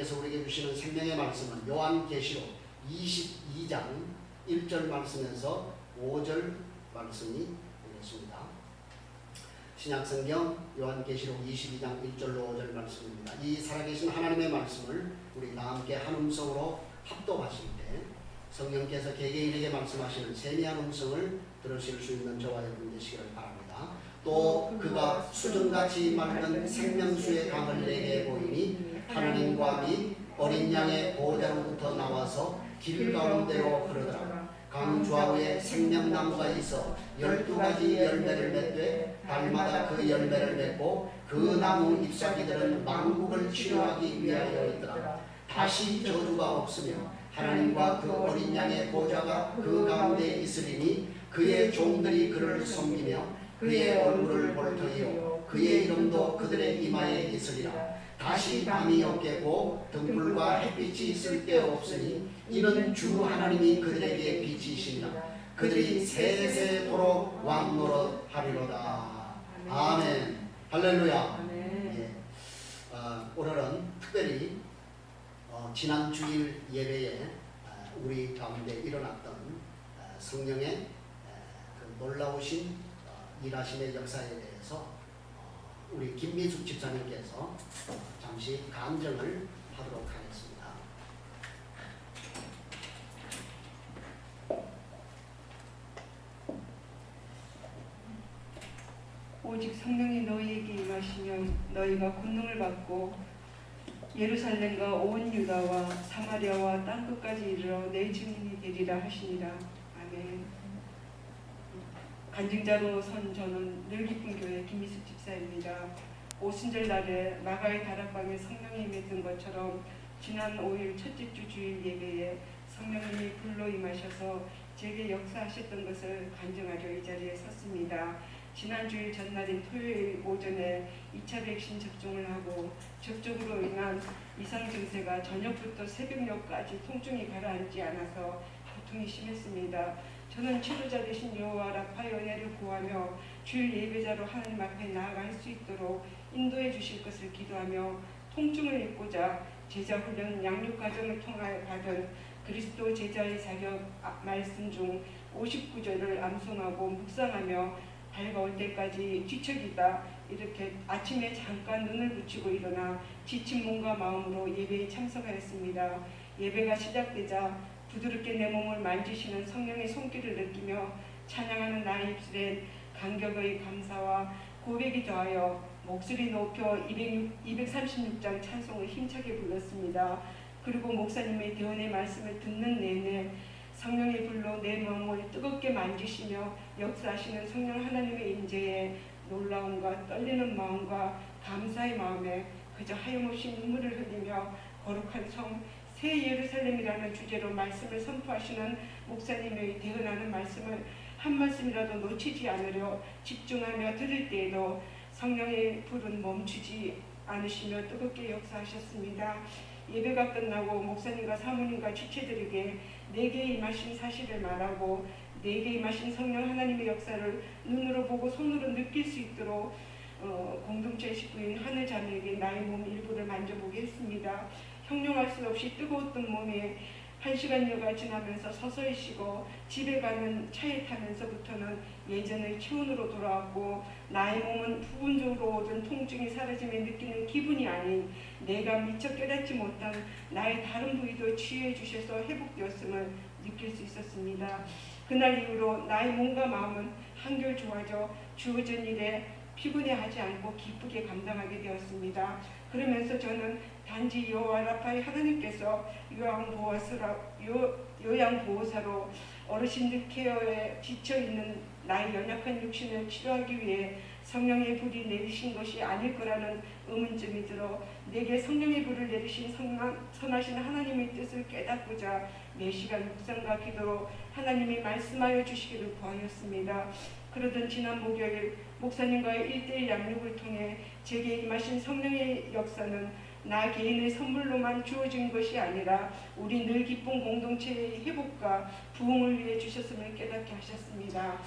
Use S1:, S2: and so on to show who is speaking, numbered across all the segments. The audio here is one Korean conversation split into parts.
S1: 하나님께서 우리에게 주시는 생명의 말씀은 요한계시록 22장 1절 말씀에서 5절 말씀이 되겠습니다. 신약성경 요한계시록 22장 1절로 5절 말씀입니다. 이 살아계신 하나님의 말씀을 우리 다 함께 한 음성으로 합독하실 때 성령께서 개개인에게 말씀하시는 세미한 음성을 들으실 수 있는 저와 여러분 되시기를 바랍니다. 또 그가 수정같이 맑은 생명수의 강을 내게 보이니 하나님과 및 어린 양의 보호자로부터 나와서 길 가운데로 흐르더라. 강 좌우에 생명나무가 있어 12가지 열매를 맺되 달마다 그 열매를 맺고 그 나무 잎사귀들은 만국을 치료하기 위하여 있더라. 다시 저주가 없으며 하나님과 그 어린 양의 보좌가 그 가운데 있으리니 그의 종들이 그를 섬기며 그의 얼굴을 볼 터이요 그의 이름도 그들의 이마에 있으리라. 다시 밤이 없겠고 등불과 햇빛이 쓸데없으니 이는 주 하나님이 그들에게 빛이시니라. 그들이 세세토록 왕노릇하리로다. 아멘. 할렐루야. 예. 오늘은 특별히 지난 주일 예배에 우리 가운데 일어났던 성령의 그 놀라우신 일하심의 역사에 대해서 우리 김미숙 집사님께서 잠시 간증을 하도록 하겠습니다.
S2: 오직 성령이 너희에게 임하시면 너희가 권능을 받고 예루살렘과 온 유다와 사마리아와 땅끝까지 이르러 내 증인이 되리라 하시니라. 아멘. 간증자로 선 저는 늘기쁨 교회 김미숙 집사입니다. 오순절 날에 마가의 다락방에 성령이 임했던 것처럼 지난 5일 첫째 주 주일 예배에 성령님이 불로 임하셔서 제게 역사하셨던 것을 간증하려 이 자리에 섰습니다. 지난 주일 전날인 토요일 오전에 2차 백신 접종을 하고 접종으로 인한 이상 증세가 저녁부터 새벽녘까지 통증이 가라앉지 않아서 고통이 심했습니다. 저는 치료자 되신 여호와 라파의 은혜를 구하며 주일 예배자로 하나님 앞에 나아갈 수 있도록 인도해 주실 것을 기도하며 통증을 잊고자 제자훈련 양육과정을 통하여 받은 그리스도 제자의 자격 말씀 중 59절을 암송하고 묵상하며 밝아올 때까지 뒤척이다 이렇게 아침에 잠깐 눈을 붙이고 일어나 지친 몸과 마음으로 예배에 참석하였습니다. 예배가 시작되자 부드럽게 내 몸을 만지시는 성령의 손길을 느끼며 찬양하는 나의 입술엔 감격의 감사와 고백이 더하여 목소리 높여 236장 찬송을 힘차게 불렀습니다. 그리고 목사님의 대언의 말씀을 듣는 내내 성령의 불로 내 마음을 뜨겁게 만지시며 역사하시는 성령 하나님의 임재에 놀라움과 떨리는 마음과 감사의 마음에 그저 하염없이 눈물을 흘리며 거룩한 성 새 예루살렘이라는 주제로 말씀을 선포하시는 목사님의 대언하는 말씀을 한 말씀이라도 놓치지 않으려 집중하며 들을 때에도 성령의 불은 멈추지 않으시며 뜨겁게 역사하셨습니다. 예배가 끝나고 목사님과 사모님과 지체들에게 내게 임하신 사실을 말하고 내게 임하신 성령 하나님의 역사를 눈으로 보고 손으로 느낄 수 있도록 공동체 식구인 하늘자매에게 나의 몸 일부를 만져보게 했습니다. 형용할 수 없이 뜨거웠던 몸에 1시간여가 지나면서 서서히 쉬고 집에 가는 차에 타면서부터는 예전의 체온으로 돌아왔고 나의 몸은 부분적으로 오던 통증이 사라짐에 느끼는 기분이 아닌 내가 미처 깨닫지 못한 나의 다른 부위도 치유해 주셔서 회복되었음을 느낄 수 있었습니다. 그날 이후로 나의 몸과 마음은 한결 좋아져 주어진 일에 피곤해하지 않고 기쁘게 감당하게 되었습니다. 그러면서 저는 단지 여호와 라파의 하나님께서 요양보호사로 어르신들 케어에 지쳐있는 나의 연약한 육신을 치료하기 위해 성령의 불이 내리신 것이 아닐 거라는 의문점이 들어 내게 성령의 불을 내리신 선하신 하나님의 뜻을 깨닫고자 매시간 묵상과 기도로 하나님이 말씀하여 주시기를 구하였습니다. 그러던 지난 목요일 목사님과의 1:1 양육을 통해 제게 임하신 성령의 역사는 나 개인의 선물로만 주어진 것이 아니라 우리 늘 기쁜 공동체의 회복과 부흥을 위해 주셨음을 깨닫게 하셨습니다.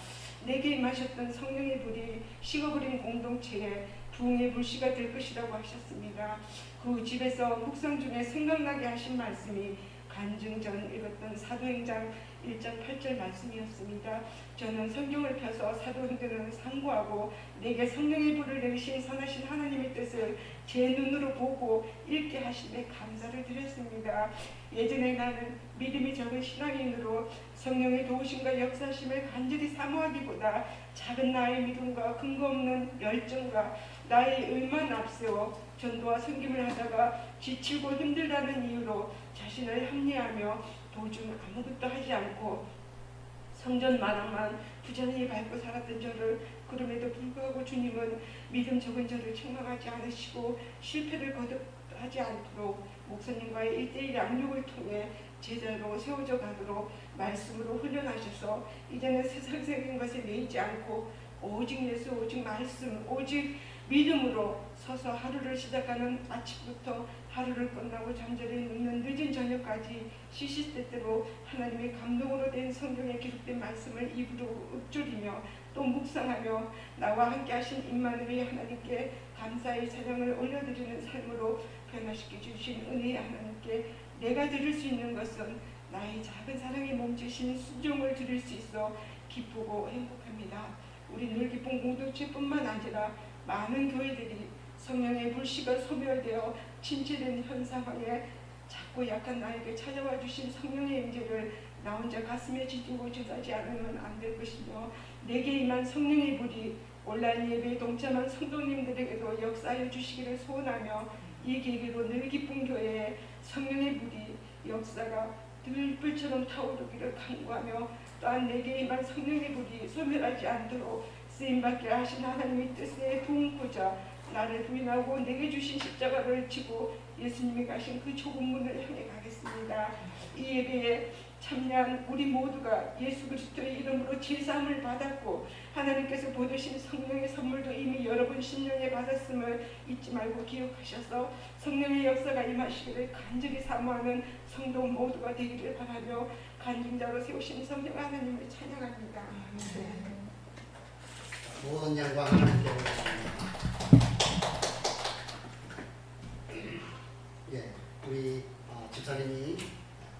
S2: 내게 임하셨던 성령의 불이 식어버린 공동체에 부흥의 불씨가 될 것이라고 하셨습니다. 그 집에서 묵상 중에 생각나게 하신 말씀이 간증 전 읽었던 사도행전 1장 8절 말씀이었습니다. 저는 성경을 펴서 사도행전을 상고하고 내게 성령의 불을 내리신 선하신 하나님의 뜻을 제 눈으로 보고 읽게 하심에 감사를 드렸습니다. 예전에 나는 믿음이 적은 신앙인으로 성령의 도우심과 역사심을 간절히 사모하기보다 작은 나의 믿음과 근거 없는 열정과 나의 의만 앞세워 전도와 섬김을 하다가 지치고 힘들다는 이유로 자신을 합리하며 도중 아무것도 하지 않고 성전 마당만 부지런히 밟고 살았던 저를 그럼에도 불구하고 주님은 믿음 적은 저를 책망하지 않으시고 실패를 거듭하지 않도록 목사님과의 1:1 양육을 통해 제자로 세워져 가도록 말씀으로 훈련하셔서 이제는 세상적인 것에 매이지 않고 오직 예수, 오직 말씀, 오직 믿음으로 서서 하루를 시작하는 아침부터 하루를 끝나고 잠자리에 눕는 늦은 저녁까지 시시때때로 하나님의 감동으로 된 성경에 기록된 말씀을 입으로 읊조리며 또 묵상하며 나와 함께 하신 임마누엘 하나님께 감사의 찬양을 올려드리는 삶으로 변화시켜 주신 은혜의 하나님께 내가 드릴 수 있는 것은 나의 작은 사랑에 몸주신 순종을 드릴 수 있어 기쁘고 행복합니다. 우리 늘기쁨 공동체뿐만 아니라 많은 교회들이 성령의 불씨가 소멸되어 침체된 현 상황에 작고 약한 나에게 찾아와 주신 성령의 임재를 나 혼자 가슴에 지지고 전하지 않으면 안 될 것이며 내게 임한 성령의 불이 온라인 예배에 동참한 성도님들에게도 역사하여 주시기를 소원하며 이 계기로 늘기쁨 교회에 성령의 불이 역사가 들불처럼 타오르기를 간구하며 또한 내게 임한 성령의 불이 소멸하지 않도록 쓰임받게 하신 하나님의 뜻에 부응고자 나를 부인하고 내게 주신 십자가를 지고 예수님이 가신 그 좁은 문을 향해 가겠습니다. 이 예배에 참여한 우리 모두가 예수 그리스도의 이름으로 제사함을 받았고 하나님께서 보내신 성령의 선물도 이미 여러 번 심령에 받았음을 잊지 말고 기억하셔서 성령의 역사가 임하시기를 간절히 사모하는 성도 모두가 되기를 바라며 간증자로 세우신 성령 하나님을 찬양합니다.
S1: 모든 영광 하나님께 올려드립니다. 예, 우리 집사님이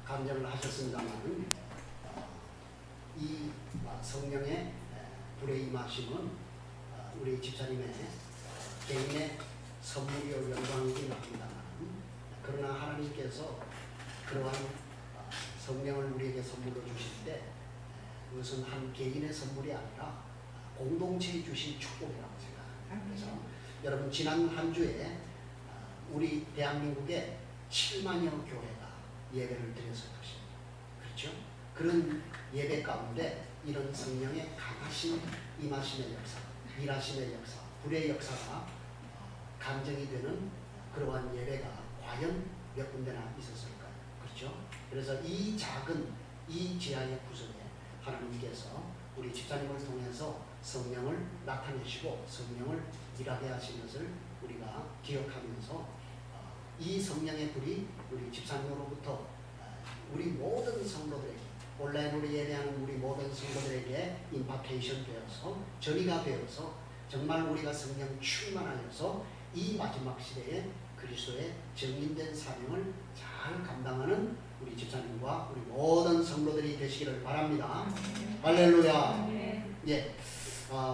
S1: 간증을 하셨습니다만 이 성령의 불의 임하심은 우리 집사님의 개인의 선물이요 영광이긴 합니다만 그러나 하나님께서 그러한 성령을 우리에게 선물로 주실 때 그것은 한 개인의 선물이 아니라 공동체에 주신 축복이라고 생각합니다. 그래서 여러분 지난 한 주에 우리 대한민국에 7만여 교회가 예배를 드렸을 것입니다. 그렇죠? 그런 예배 가운데 이런 성령의 강하신 임하심의 역사, 일하심의 역사, 불의 역사가 감정이 되는 그러한 예배가 과연 몇 군데나 있었을까요? 그렇죠? 그래서 이 작은 이 지하의 구석에 하나님께서 우리 집사님을 통해서 성령을 나타내시고 성령을 일하게 하신 것을 우리가 기억하면서 이 성령의 불이 우리 집사님으로부터 우리 모든 성도들에게 온라인으로 예배하는 우리 모든 성도들에게 임파테이션 되어서 전이가 되어서 정말 우리가 성령 충만하여서 이 마지막 시대에 그리스도의 정인된 사명을 잘 감당하는 우리 집사님과 우리 모든 성도들이 되시기를 바랍니다. 할렐루야. 예,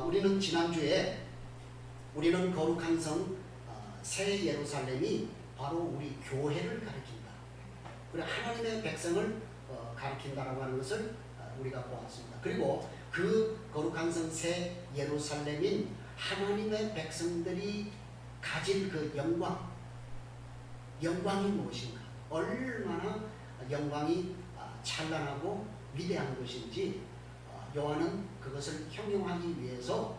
S1: 우리는 지난주에 우리는 거룩한 성 새 예루살렘이 바로 우리 교회를 가리킨다. 그리고 하나님의 백성을 가리킨다라고 하는 것을 우리가 보았습니다. 그리고 그 거룩한 성 새 예루살렘인 하나님의 백성들이 가진 그 영광이 무엇인가? 얼마나 영광이 찬란하고 위대한 것인지 요한은 그것을 형용하기 위해서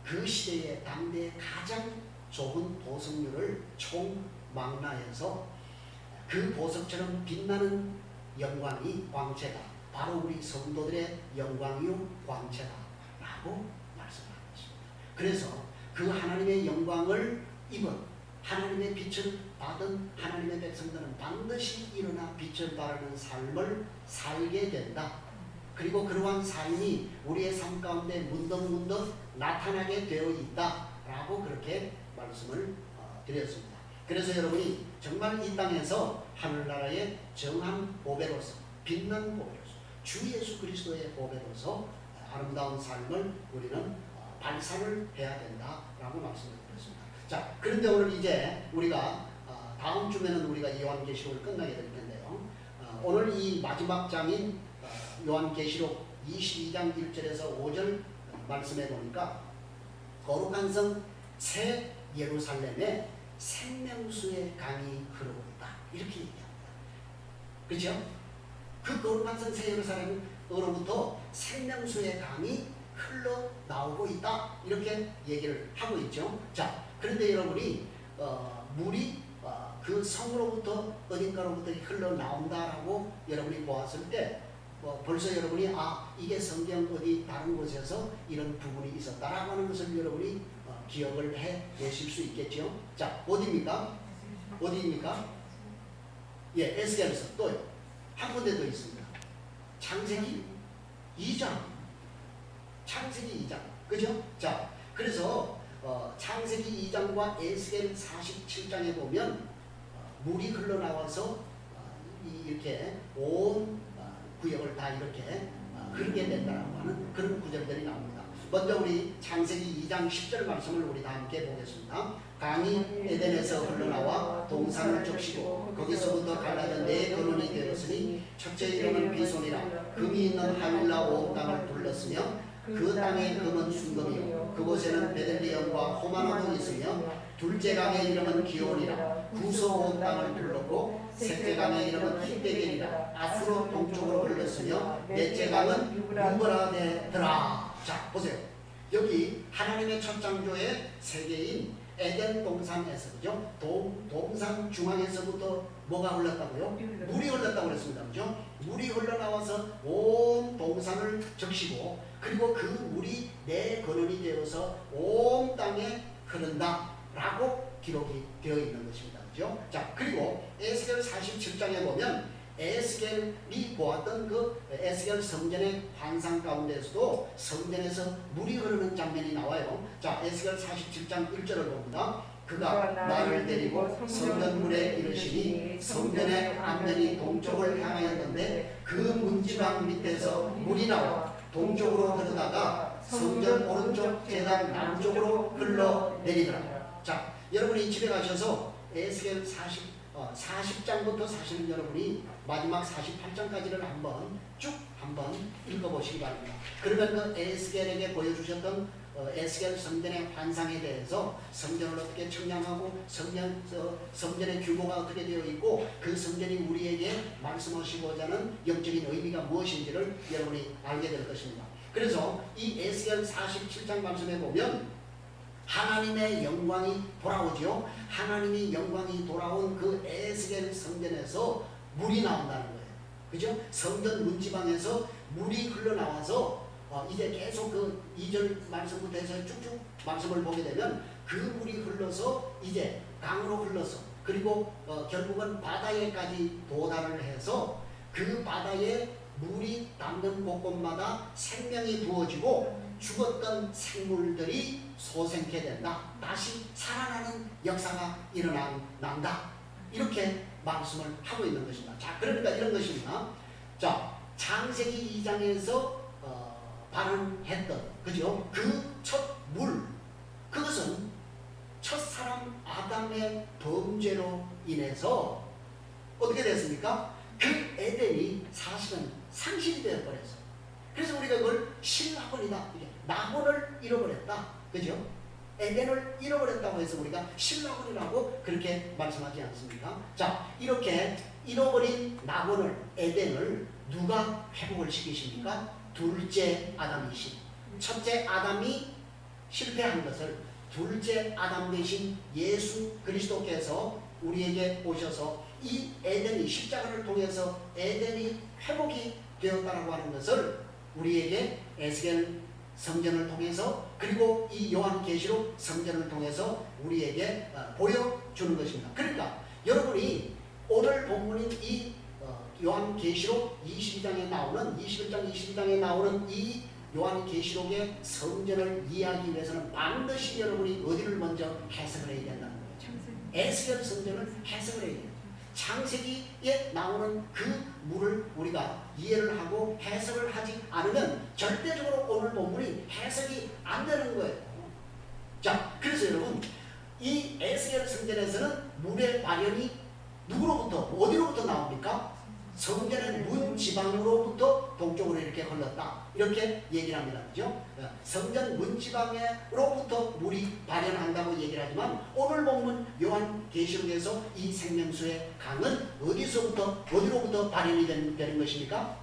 S1: 그 시대의 당대의 가장 좁은 보석류를 총망라해서 그 보석처럼 빛나는 영광이 광채다. 바로 우리 성도들의 영광이요 광채다 라고 말씀하는 것입니다. 그래서 그 하나님의 영광을 입은 하나님의 빛을 받은 하나님의 백성들은 반드시 일어나 빛을 따르는 삶을 살게 된다. 그리고 그러한 삶이 우리의 삶 가운데 문득문득 나타나게 되어 있다 라고 그렇게 말씀을 드렸습니다. 그래서 여러분이 정말 이 땅에서 하늘나라의 정한 보배로서, 빛난 보배로서, 주 예수 그리스도의 보배로서 아름다운 삶을 우리는 발산을 해야 된다라고 말씀을 드렸습니다. 자, 그런데 오늘 이제 우리가 다음 주면은 우리가 요한계시록을 끝나게 될 텐데요. 오늘 이 마지막 장인 요한계시록 22장 1절에서 5절 말씀해 보니까 거룩한 성 새 예루살렘에 생명수의 강이 흐르고 있다. 이렇게 얘기합니다. 그렇죠? 그 거룩한 성 새 예루살렘으로부터 생명수의 강이 흘러나오고 있다. 이렇게 얘기를 하고 있죠. 자, 그런데 여러분이 물이 그 성으로부터 어딘가로부터 흘러나온다라고 여러분이 보았을 때 벌써 여러분이 이게 성경 어디 다른 곳에서 이런 부분이 있었다라고 하는 것을 여러분이 기억을 해 내실 수 있겠죠. 자, 어디입니까? 어디입니까? 예, 에스겔서 또요. 한 군데 더 있습니다. 창세기 2장. 창세기 2장. 그죠? 자, 그래서 창세기 2장과 에스겔 47장에 보면 물이 흘러나와서 이렇게 온 구역을 다 이렇게 흐르게 된다고 하는 그런 구절들이 나옵니다. 먼저 우리 창세기 2장 10절 말씀을 우리 다 함께 보겠습니다. 강이 에덴에서 흘러나와 동산을 적시고 거기서부터 갈라져 네 근원이 되었으니 첫째 이름은 비손이라 금이 있는 하윌라 온 땅을 둘렀으며 그 땅의 금은 순금이요 그곳에는 베들리엄과 호마노도 있으며 둘째 강의 이름은 기온이라 구서 온 땅을 둘렀고 셋째 강의 이름은 히데겔이라 아수로 동쪽으로 흘렀으며 넷째 강은 유브라데더라. 자, 보세요. 여기 하나님의 첫 창조의 세계인 에덴 동산에서, 그죠? 동산 중앙에서부터 뭐가 흘렀다고요? 물이 흘렀다고 그랬습니다. 그죠? 물이 흘러나와서 온 동산을 적시고 그리고 그 물이 네 근원이 되어서 온 땅에 흐른다라고 기록이 되어 있는 것입니다. 그죠? 자, 그리고 에스겔 47장에 보면 에스겔이 보았던 그 에스겔 성전의 환상 가운데서도 성전에서 물이 흐르는 장면이 나와요. 자, 에스겔 47장 1절을 봅니다. 그가 나를 데리고 성전문에 이르시니 성전의 앞면이 동쪽을 향하였는데 그 문지방 밑에서 물이 나와 동쪽으로 흐르다가 성전 오른쪽 제단 남쪽으로 흘러내리더라. 자, 여러분이 집에 가셔서 에스겔 40장부터 사실은 여러분이 마지막 48장까지를 한번 읽어보시기 바랍니다. 그러면 그 에스겔에게 보여주셨던 에스겔 성전의 환상에 대해서 성전을 어떻게 청량하고 성전의 규모가 어떻게 되어 있고 그 성전이 우리에게 말씀하시고자 하는 영적인 의미가 무엇인지를 여러분이 알게 될 것입니다. 그래서 이 에스겔 47장 말씀에 보면 하나님의 영광이 돌아오죠. 하나님의 영광이 돌아온 그 에스겔 성전에서 물이 나온다는 거예요. 그죠? 성전 문지방에서 물이 흘러나와서 이제 계속 그 2절 말씀부터 해서 쭉쭉 말씀을 보게 되면 그 물이 흘러서 이제 강으로 흘러서 그리고 결국은 바다에까지 도달을 해서 그 바다에 물이 닿는 곳곳마다 생명이 부어지고 죽었던 생물들이 소생케 된다. 다시 살아나는 역사가 일어난다. 이렇게 말씀을 하고 있는 것입니다. 자, 그러니까 이런 것입니다. 자, 창세기 2장에서 발언했던, 그죠? 그 첫 물, 그것은 첫 사람 아담의 범죄로 인해서 어떻게 됐습니까? 그 에덴이 사실은 상실이 되어버렸어요. 그래서 우리가 그걸 신낙원이다. 낙원을 잃어버렸다. 그죠? 에덴을 잃어버렸다고 해서 우리가 신낙원이라고 그렇게 말씀하지 않습니까? 자, 이렇게 잃어버린 낙원을, 에덴을 누가 회복을 시키십니까? 둘째 아담이신, 첫째 아담이 실패한 것을 둘째 아담 대신 예수 그리스도께서 우리에게 오셔서 이 에덴이 십자가를 통해서 에덴이 회복이 되었다고 하는 것을 우리에게 에스겔 성전을 통해서 그리고 이 요한계시록 성전을 통해서 우리에게 보여주는 것입니다. 그러니까 여러분이 오늘 본문인 이 요한계시록 22장에 나오는 21장 22장에 나오는 이 요한계시록의 성전을 이해하기 위해서는 반드시 여러분이 어디를 먼저 해석을 해야 된다는 거죠. 에스겔 성전을 해석을 해야 돼요. 창세기에 나오는 그 물을 우리가 이해를 하고 해석을 하지 않으면 절대적으로 오늘 본문이 해석이 안 되는 거예요. 자, 그래서 여러분 이 에스겔 성전에서는 물의 발현이 누구로부터 어디로부터 나옵니까? 성전의 문 지방으로부터 동쪽으로 이렇게 흘렀다. 이렇게 얘기를 합니다. 그죠? 성전 문 지방으로부터 물이 발현한다고 얘기를 하지만 오늘 본문 요한계시록에서 이 생명수의 강은 어디서부터 어디로부터 발현이 되는 것입니까?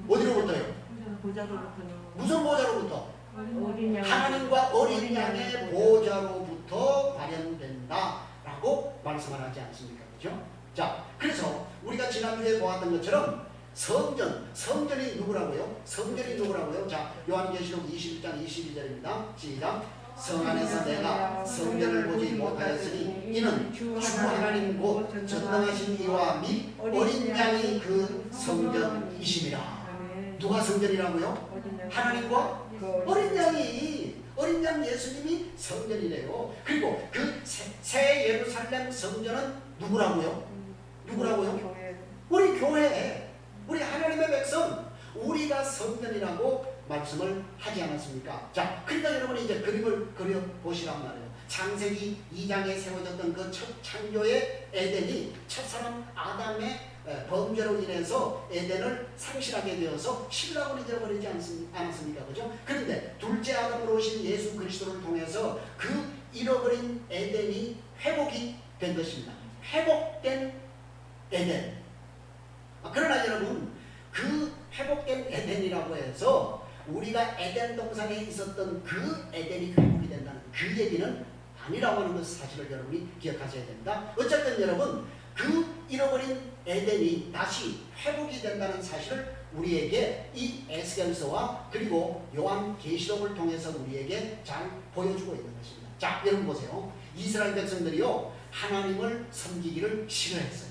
S1: 어디로부터요? 무슨 보좌로부터? 하나님과 어린 양의 보좌로부터 발현된다라고 말씀을 하지 않습니까? 그죠? 자, 그래서 우리가 지난주에 보았던 것처럼 성전이 누구라고요? 성전이 누구라고요? 자, 요한계시록 21장 22절입니다. 시작. 성 안에서 내가 성전을 보지 못하였으니 이는 주 하나님 곧 전능하신 이와 및 어린 양이 그 성전이심이라. 누가 성전이라고요? 하나님과 어린 양 예수님이 성전이래요. 그리고 그 새 예루살렘 성전은 누구라고요? 우리 교회, 우리 하나님의 백성, 우리가 성전이라고 말씀을 하지 않았습니까? 자, 그러니까 여러분이 이제 그림을 그려보시란 말이에요. 창세기 2장에 세워졌던 그 첫 창조의 에덴이 첫사람 아담의 범죄로 인해서 에덴을 상실하게 되어서 신락으로 되어버리지 않았습니까? 그죠? 그런데 둘째 아담으로 오신 예수 그리스도를 통해서 그 잃어버린 에덴이 회복이 된 것입니다. 회복된 에덴. 그러나 여러분, 그 회복된 에덴이라고 해서 우리가 에덴 동산에 있었던 그 에덴이 회복이 된다는 그 얘기는 아니라고 하는 것을 사실을 여러분이 기억하셔야 됩니다. 어쨌든 여러분, 그 잃어버린 에덴이 다시 회복이 된다는 사실을 우리에게 이 에스겔서와 그리고 요한계시록을 통해서 우리에게 잘 보여주고 있는 것입니다. 자, 여러분 보세요. 이스라엘 백성들이요, 하나님을 섬기기를 싫어했어요.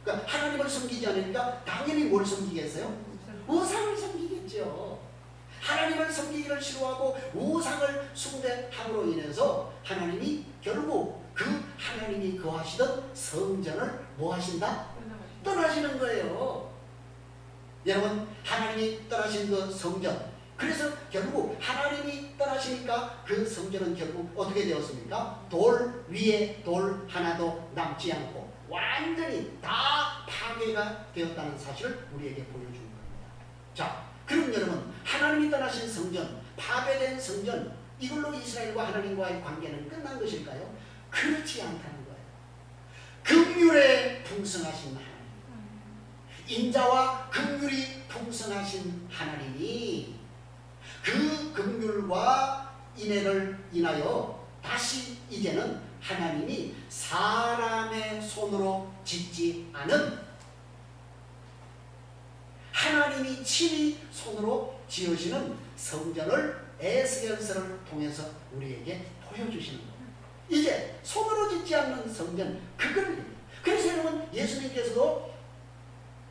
S1: 그러니까 하나님을 섬기지 않으니까 당연히 뭘 섬기겠어요? 우상을 섬기겠죠. 하나님을 섬기기를 싫어하고 우상을 숭배함으로 인해서 하나님이 결국 그 하나님이 거하시던 성전을 뭐 하신다? 떠나시는 거예요. 여러분, 하나님이 떠나신 그 성전, 그래서 결국 하나님이 떠나시니까 그 성전은 결국 어떻게 되었습니까? 돌 위에 돌 하나도 남지 않고 완전히 다 파괴가 되었다는 사실을 우리에게 보여주는 겁니다. 자, 그럼 여러분, 하나님이 떠나신 성전, 파괴된 성전, 이걸로 이스라엘과 하나님과의 관계는 끝난 것일까요? 그렇지 않다는 거예요. 긍휼에 풍성하신 하나님, 인자와 긍휼이 풍성하신 하나님이 그 긍휼과 인애를 인하여 다시 이제는 하나님이 사람의 손으로 짓지 않은, 하나님이 친히 손으로 지으시는 성전을 에스겔서를 통해서 우리에게 보여주시는 거예요. 이제 손으로 짓지 않는 성전, 그걸. 그래서 여러분, 예수님께서도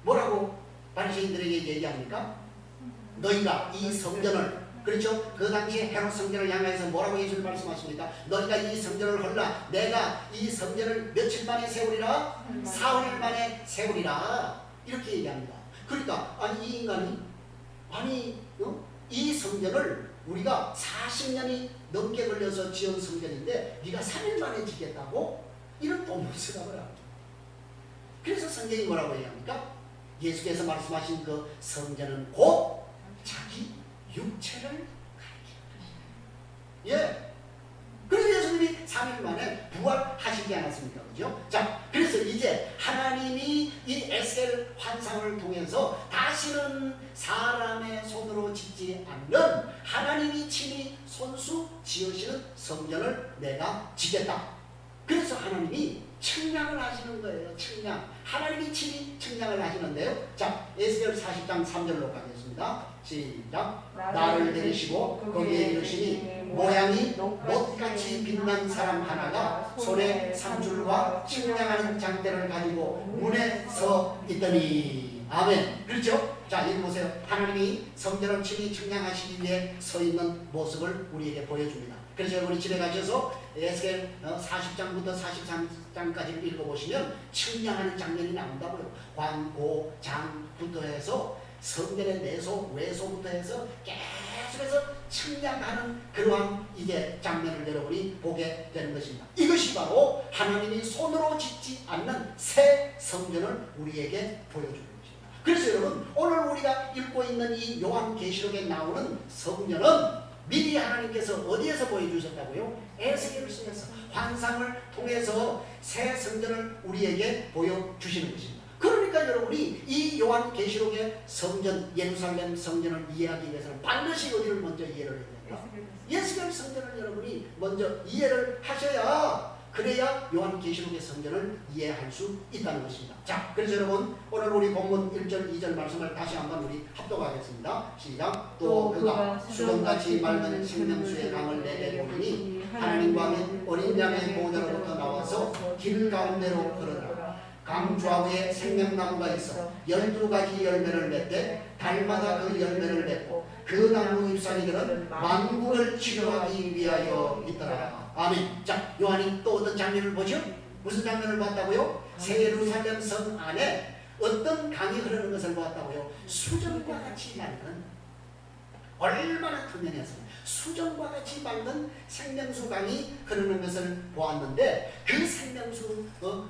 S1: 뭐라고 바리새인들에게 얘기합니까? 너희가 이 성전을, 그렇죠? 그 당시에 헤롯 성전을 향해서 뭐라고 예수님 말씀하십니까? 너희가 이 성전을 헐라, 내가 이 성전을 며칠 만에 세우리라? 사흘 만에 세우리라. 이렇게 얘기합니다. 그러니까 아니 이 인간이 이 성전을 우리가 40년이 넘게 걸려서 지은 성전인데 네가 3일 만에 짓겠다고? 이런 도무스감을 합니다. 그래서 성경이 뭐라고 얘기합니까? 예수께서 말씀하신 그 성전은 곧 자기 육체를 가리키는 것이다. 예. 그래서 예수님이 3일 만에 부활하시지 않았습니까? 그죠? 자, 그래서 이제 하나님이 이 에스겔 환상을 통해서 다시는 사람의 손으로 짓지 않는, 하나님이 친히 손수 지으시는 성전을 내가 짓겠다. 그래서 하나님이 측량을 하시는 거예요. 측량. 하나님이 친히 측량을 하시는데요. 자, 에스겔 40장 3절로 가겠습니다. 시작. 나를 내리시고 거기에 이르시니 모양이 못같이 빛난 사람 하나가 손에 3줄과 측량하는 장대를 가지고 문에 서 있더니. 아멘. 그렇죠? 자, 여기 보세요. 하나님이 성전을 친히 측량하시기 위해 서 있는 모습을 우리에게 보여줍니다. 그래서 여러분이 집에 가셔서 에스겔 40장부터 43장까지 읽어보시면 측량하는 장면이 나온다고요. 광고, 장부터 해서 성전의 내소, 외소부터 해서 계속해서 측량하는 그러한 이제 장면을 여러분이 보게 되는 것입니다. 이것이 바로 하나님이 손으로 짓지 않는 새 성전을 우리에게 보여주는 것입니다. 그래서 여러분, 오늘 우리가 읽고 있는 이 요한계시록에 나오는 성전은 미리 하나님께서 어디에서 보여주셨다고요? 에스겔을 통해서, 환상을 통해서 새 성전을 우리에게 보여주시는 것입니다. 그러니까 여러분이 이 요한계시록의 성전, 예루살렘 성전을 이해하기 위해서는 반드시 어디를 먼저 이해를 해야 됩니까? 에스겔 성전을 여러분이 먼저 이해를 하셔야, 그래야 요한계시록의 성전을 이해할 수 있다는 것입니다. 자, 그래서 여러분, 오늘 우리 본문 1절, 2절 말씀을 다시 한번 우리 합독하겠습니다. 시작. 또 그가 수정같이 맑은 생명수의 강을 내게 보이니 하나님과 및 어린 양의 보좌로부터 나와서 길 가운데로 흐르더라. 강 좌우에 생명나무가 있어 12가지 열매를 맺되 달마다 그 열매를 맺고 그 나무 잎사귀들은 만국을 치료하기 위하여 있더라. 아멘. 자, 요한이 또 어떤 장면을 보죠? 무슨 장면을 봤다고요? 새 예루살렘 성 안에 어떤 강이 흐르는 것을 보았다고요? 수정과 같이 맑은, 얼마나 투명해서 수정과 같이 맑은 생명수 강이 흐르는 것을 보았는데, 그 생명수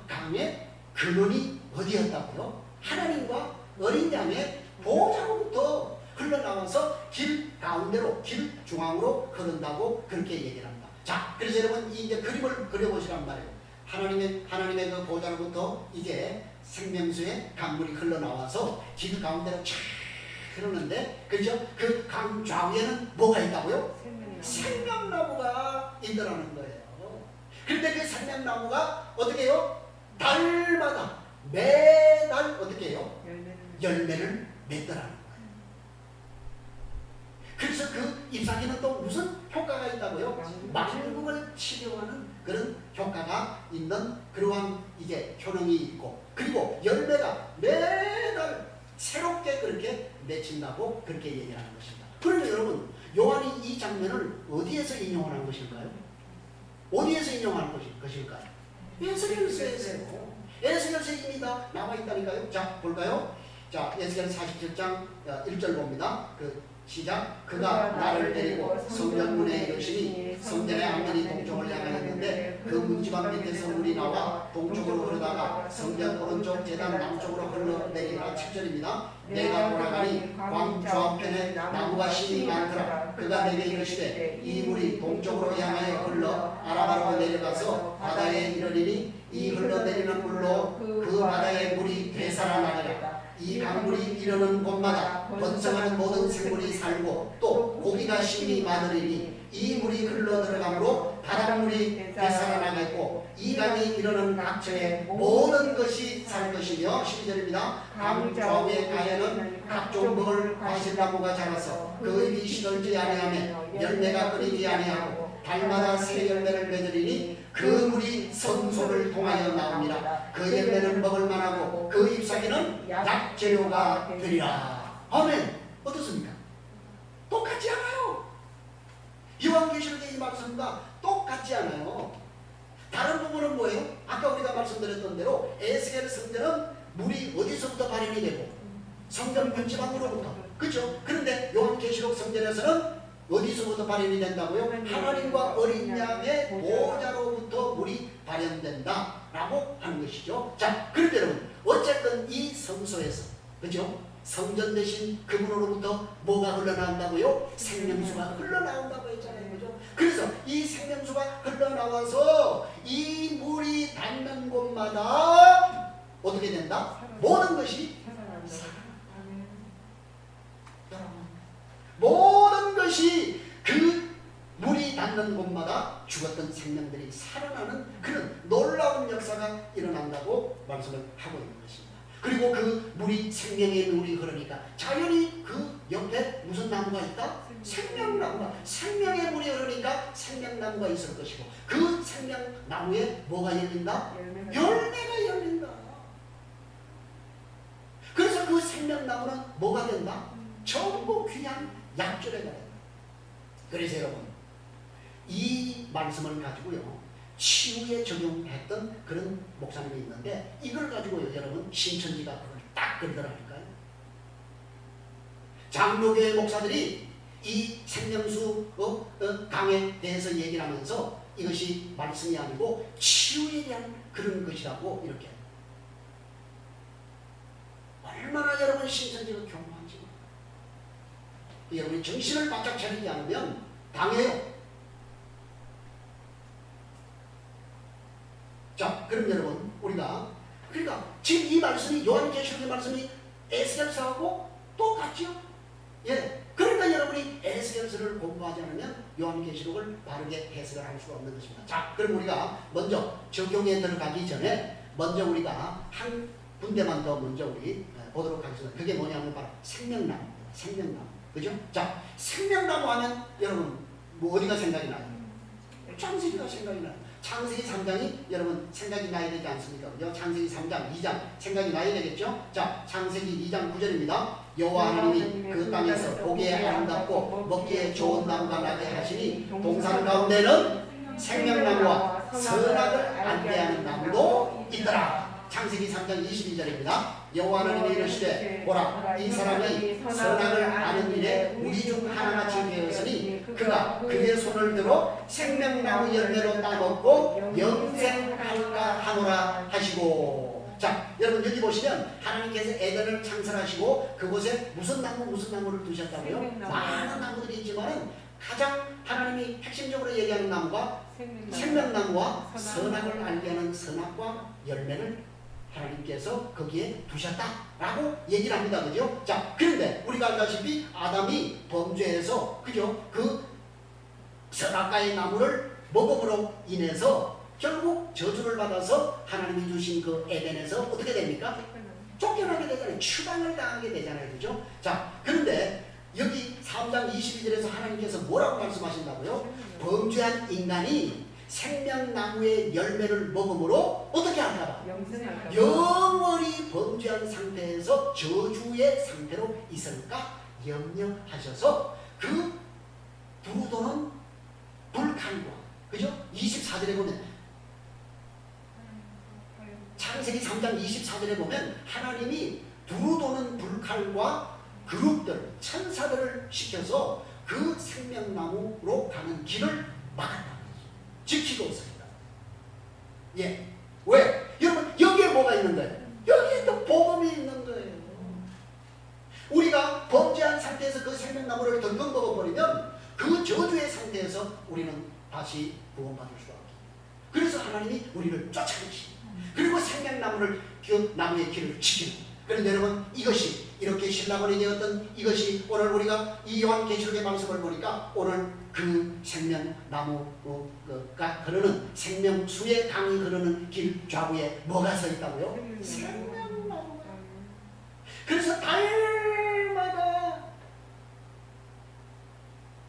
S1: 강의 근원이 어디였다고요? 하나님과 어린 양의 보좌로부터 흘러나와서 길 가운데로, 길 중앙으로 흐른다고 그렇게 얘기를 합니다. 자, 그래서 여러분 이제 그림을 그려보시란 말이에요. 하나님의 그 보좌로부터 이제 생명수의 강물이 흘러나와서 길 가운데로 쫙 흐르는데, 그죠? 그 강 좌우에는 뭐가 있다고요? 생명나무가 있더라는 거예요. 그런데 그 생명나무가 어떻게 해요? 달마다 매달 어떻게 해요? 열매를 맺더라는 거예요. 그래서 그 잎사귀는 또 무슨 효과가 있다고요? 만국을 치료하는 그런 효과가 있는 그러한 이제 효능이 있고, 그리고 열매가 매달 새롭게 그렇게 맺힌다고 그렇게 얘기하는 것입니다. 그런데 여러분, 요한이 이 장면을 어디에서 인용하는 것일까요? 어디에서 인용하는 것일까요? 에스겔서에서요. 에스겔서에 이미 다 나와 있다니까요. 자, 볼까요? 자, 에스겔 47장 1절 봅니다. 시작. 그가 나를 데리고 성전문에 이르시니 성전의 앞면이 동쪽을 향하였는데 그 문지방 밑에서 물이 나와 동쪽으로 흐르다가 성전 오른쪽 제단 남쪽으로 흘러내리라. 7절입니다. 내가 돌아가니 광 좌우편에 나무가 심이 많더라. 그가 내게 이르시되 이 물이 동쪽으로 향하여 흘러 아라바로 내려가서 바다에 이르리니 이 흘러내리는 물로 그 바다의 물이 되살아나리라. 이 강물이 이르는 곳마다 번성하는 모든 생물이 살고 또 고기가 심히 많으리니 이 물이 흘러 들어가므로 바닷물이 되살아나겠고 이 강이 이르는 각처에 모든 것이 살 것이며. 12절입니다. 강 좌우의 가에는 각종 먹을 과실나무가 자라서 그 잎이 시들지 아니하며 열매가 끊이지 아니하고 달마다 새 열매를 맺으리니 그 물이 성소를 통하여 나옵니다. 그 열매는 먹을 만하고 그 잎사귀는 약재료가 되리라. 아멘. 어떻습니까? 똑같지 않아요. 요한계시록의 이 말씀과 똑같지 않아요. 다른 부분은 뭐예요? 아까 우리가 말씀드렸던 대로 에스겔 성전은 물이 어디서부터 발현이 되고 성전 문지방으로부터, 그렇죠? 그런데 요한계시록 성전에서는 어디서부터 발현이 된다고요? 하나님과 어린 양의 보좌로부터 물이 발현된다라고 하는 것이죠. 자, 그런데 여러분, 어쨌든 이 성소에서, 그죠? 성전 대신 그분으로부터 뭐가 흘러나온다고요? 생명수가 흘러나온다고 했잖아요. 그죠? 그래서 이 생명수가 흘러나와서 이 물이 닿는 곳마다 어떻게 된다? 모든 것이 모든 것이 그 물이 닿는 곳마다 죽었던 생명들이 살아나는 그런 놀라운 역사가 일어난다고 말씀을 하고 있는 것입니다. 그리고 그 물이 생명의 물이 흐르니까 자연히 그 옆에 무슨 나무가 있다? 생명나무가, 생명의 물이 흐르니까 생명나무가 있을 것이고 그 생명나무에 뭐가 열린다? 열매가 열린다. 그래서 그 생명나무는 뭐가 된다? 전부 귀한 약줄에 가야 된다. 그래서 여러분 이 말씀을 가지고요 치유에 적용했던 그런 목사님이 있는데 이걸 가지고요 여러분 신천지가 그걸 딱 그러더라니까요. 장로교회 목사들이 이 생명수 강에 대해서 얘기를 하면서 이것이 말씀이 아니고 치유에 대한 그런 것이라고 이렇게. 얼마나 여러분 신천지가 교묘한지. 여러분이 정신을 바짝 차리지 않으면 당해요. 자, 그럼 여러분 우리가 그러니까 지금 이 말씀이 요한계시록의 말씀이 에스겔서하고 똑같죠? 예. 그러니까 여러분이 에스겔서를 공부하지 않으면 요한계시록을 바르게 해석을 할 수가 없는 것입니다. 자, 그럼 우리가 먼저 적용에 들어가기 전에 먼저 우리가 한 군데만 더 먼저 우리 보도록 하겠습니다. 그게 뭐냐면 바로 생명나무입니다. 생명나무. 그죠? 자, 생명나무 하면 여러분 뭐 어디가 생각이 나요? 창세기가 생각이 나요. 창세기 3장이 여러분 생각이 나야 되지 않습니까? 그죠? 창세기 3장, 2장 생각이 나야 되겠죠? 자, 창세기 2장 9절입니다. 여호와 하나님이 그 땅에서 보기에 아름답고 먹기에 좋은 나무가 나게 하시니 동산 가운데는 생명나무와 선악을 알게 하는 나무도 있더라. 창세기 3장 22절입니다. 여호와 하나님이 이르시되 보라 이 사람이 선악을 아는 일에 우리 중 하나같이 되었으니 그가 그의 손을 들어 생명나무 열매로 따먹고 영생할까 하노라 하시고. 자, 여러분 여기 보시면 하나님께서 에덴을 창설하시고 그곳에 무슨 나무를 두셨다고요? 많은 나무들이 있지만 가장 하나님이 핵심적으로 얘기하는 나무가 생명나무와 선악을 알게 하는 선악과 열매를 하나님께서 거기에 두셨다라고 얘기를 합니다. 그죠? 자, 그런데 우리가 알다시피 아담이 범죄해서 그죠? 그 선악과의 나무를 먹음으로 인해서 결국 저주를 받아서 하나님이 주신 그 에덴에서 어떻게 됩니까? 쫓겨나게 되잖아요. 추방을 당하게 되잖아요. 그죠? 자, 그런데 여기 3장 22절에서 하나님께서 뭐라고 말씀하신다고요? 범죄한 인간이 생명나무의 열매를 먹음으로 어떻게 할까봐? 영원히 범죄한 상태에서 저주의 상태로 있을까 염려하셔서 그 두루도는 불칼과 그죠? 24절에 보면 창세기 3장 24절에 보면 하나님이 두루도는 불칼과 그룹들 천사들을 시켜서 그 생명나무로 가는 길을 막았다. 지키고 있습니다. 예. 왜? 여러분 여기에 뭐가 있는 거예요? 여기에 또 복음이 있는 거예요. 우리가 범죄한 상태에서 그 생명나무를 덜컥 먹어버리면 그 저주의 상태에서 우리는 다시 구원받을 수가 없습니다. 그래서 하나님이 우리를 쫓아내시고 그리고 생명나무를 그 나무의 길을 지키는. 그런데 여러분 이것이 이렇게 신라번이 되었던 이것이 오늘 우리가 이 요한계시록의 말씀을 보니까 오늘 그 생명나무가 흐르는 생명수의 강이 흐르는 길 좌우에 뭐가 서 있다고요? 생명나무가. 그래서 달마다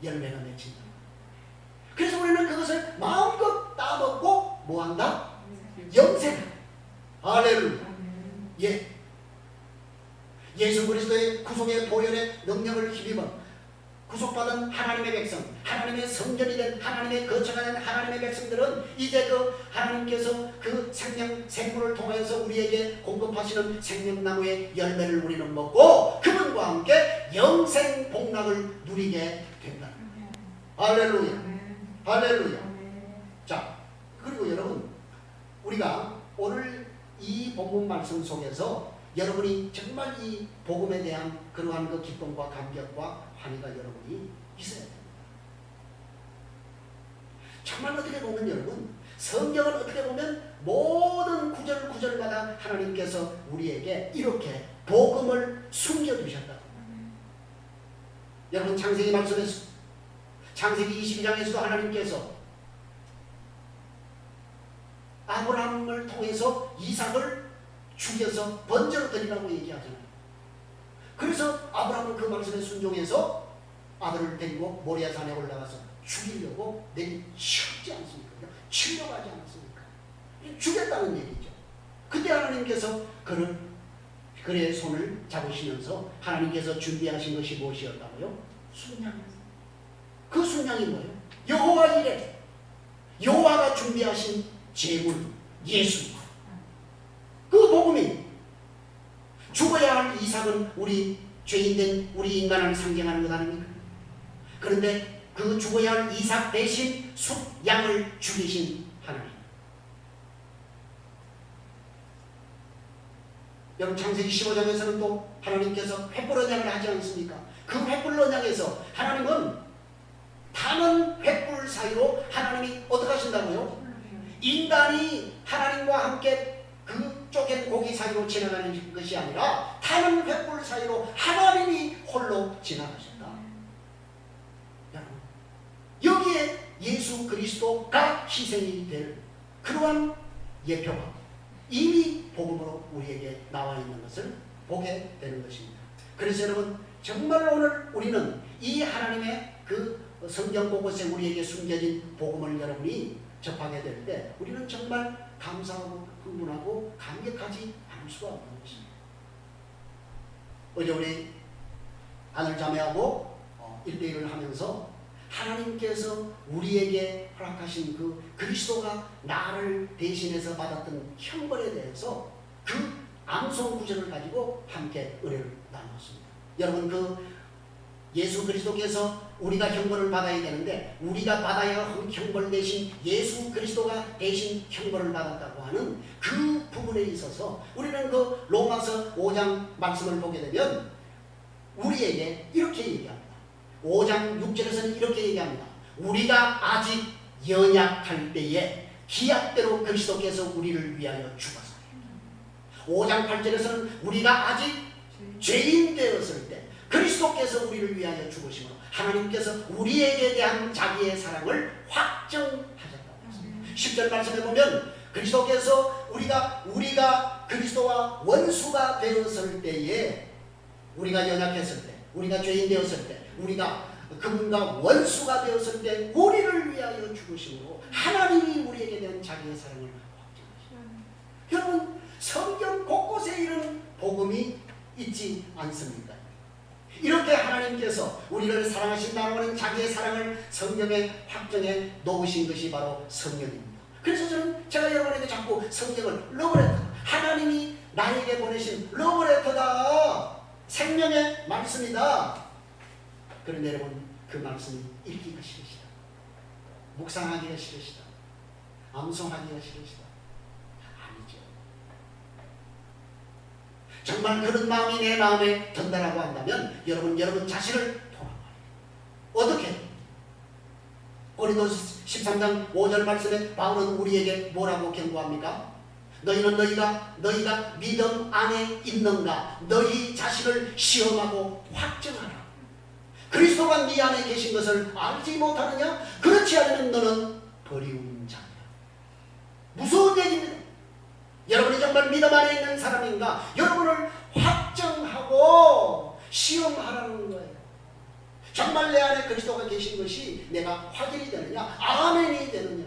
S1: 열매가 맺힌다. 그래서 우리는 그것을 마음껏 따먹고 뭐한다? 영생. 할렐루야. 예. 예수 그리스도의 구속의 보혈의 능력을 힘입어 구속받은 하나님의 백성, 하나님의 성전이 된 하나님의 거처가 된 하나님의 백성들은 이제 그 하나님께서 그 생물을 통해서 우리에게 공급하시는 생명나무의 열매를 우리는 먹고 그분과 함께 영생 복락을 누리게 된다. 할렐루야. 할렐루야. 자, 그리고 여러분 우리가 오늘 이 복음 말씀 속에서 여러분이 정말 이 복음에 대한 그러한 그 기쁨과 감격과 환희가 여러분이 있어야 됩니다. 정말 어떻게 보면 여러분 성경을 어떻게 보면 모든 구절마다 하나님께서 우리에게 이렇게 복음을 숨겨두셨다. 여러분 창세기 말씀에서 창세기 22장에서도 하나님께서 아브라함을 통해서 이삭을 죽여서 번제로 드리라고 얘기하잖아요. 그래서 아브라함은 그 말씀에 순종해서 아들을 데리고 모리아산에 올라가서 죽이려고 내리쳤지 않습니까? 치려고 하지 않았습니까? 죽였다는 얘기죠. 그때 하나님께서 그를 그의 손을 잡으시면서 하나님께서 준비하신 것이 무엇이었다고요? 순양. 그 순양이 뭐예요? 여호와 이레. 여호와가 준비하신 제물 예수. 그 복음이 죽어야 할 이삭은 우리 죄인된 우리 인간을 상징하는 것 아닙니까? 그런데 그 죽어야 할 이삭 대신 숫양을 죽이신 하나님. 여러분 창세기 15장에서는 또 하나님께서 횃불 언약을 하지 않습니까? 그 횃불 언약에서 하나님은 타는 횃불 사이로 하나님이 어떻게 하신다고요? 인간이 하나님과 함께 그 쪼갠 고기 사이로 지나가는 것이 아니라 타는 횃불 사이로 하나님이 홀로 지나가셨다. 여러분, 여기에 예수 그리스도가 희생이 될 그러한 예표가 이미 복음으로 우리에게 나와 있는 것을 보게 되는 것입니다. 그래서 여러분 정말 오늘 우리는 이 하나님의 그 성경 곳곳에 우리에게 숨겨진 복음을 여러분이 접하게 될 때 우리는 정말 감사하고 흥분하고 감격하지 않을 수가 없는 것입니다. 어제 우리 아들 자매하고 1대1을 하면서 하나님께서 우리에게 허락하신 그 그리스도가 나를 대신해서 받았던 형벌에 대해서 그 암송 구절을 가지고 함께 은혜를 나눴습니다. 여러분 그 예수 그리스도께서 우리가 형벌을 받아야 되는데 우리가 받아야 할 형벌 대신 예수 그리스도가 대신 형벌을 받았다고 하는 그 부분에 있어서 우리는 그 로마서 5장 말씀을 보게 되면 우리에게 이렇게 얘기합니다. 5장 6절에서는 이렇게 얘기합니다. 우리가 아직 연약할 때에 기약대로 그리스도께서 우리를 위하여 죽었어요. 5장 8절에서는 우리가 아직 죄인 되었을 때 그리스도께서 우리를 위하여 죽으심으로 하나님께서 우리에게 대한 자기의 사랑을 확정하셨다고 했습니다. 10절 말씀에 보면 그리스도께서 우리가 그리스도와 원수가 되었을 때에 우리가 연약했을 때 우리가 죄인 되었을 때 우리가 그분과 원수가 되었을 때 우리를 위하여 죽으심으로 하나님이 우리에게 대한 자기의 사랑을 확정하십니다. 여러분 성경 곳곳에 이런 복음이 있지 않습니까? 이렇게 하나님께서 우리를 사랑하신다고 하는 자기의 사랑을 성경에 확정해 놓으신 것이 바로 성령입니다. 그래서 제가 여러분에게 자꾸 성경을 러브레터, 하나님이 나에게 보내신 러브레터다, 생명의 말씀이다. 그런데 여러분 그 말씀이 읽기가 싫으시다, 묵상하기가 싫으시다, 암송하기가 싫으시다. 아니죠. 정말 그런 마음이 내 마음에 든다라고 한다면 여러분 자신을 돌아봐요. 어떻게? 고린도서 13장 5절 말씀에 바울은 우리에게 뭐라고 경고합니까? 너희는 너희가 믿음 안에 있는가 너희 자신을 시험하고 확증하라. 그리스도가 네 안에 계신 것을 알지 못하느냐? 그렇지 않으면 너는 버리운 자야. 무서운 얘기입니다. 여러분이 정말 믿음 안에 있는 사람인가? 여러분을 확정하고 시험하라는 거예요. 정말 내 안에 그리스도가 계신 것이 내가 확인이 되느냐? 아멘이 되느냐?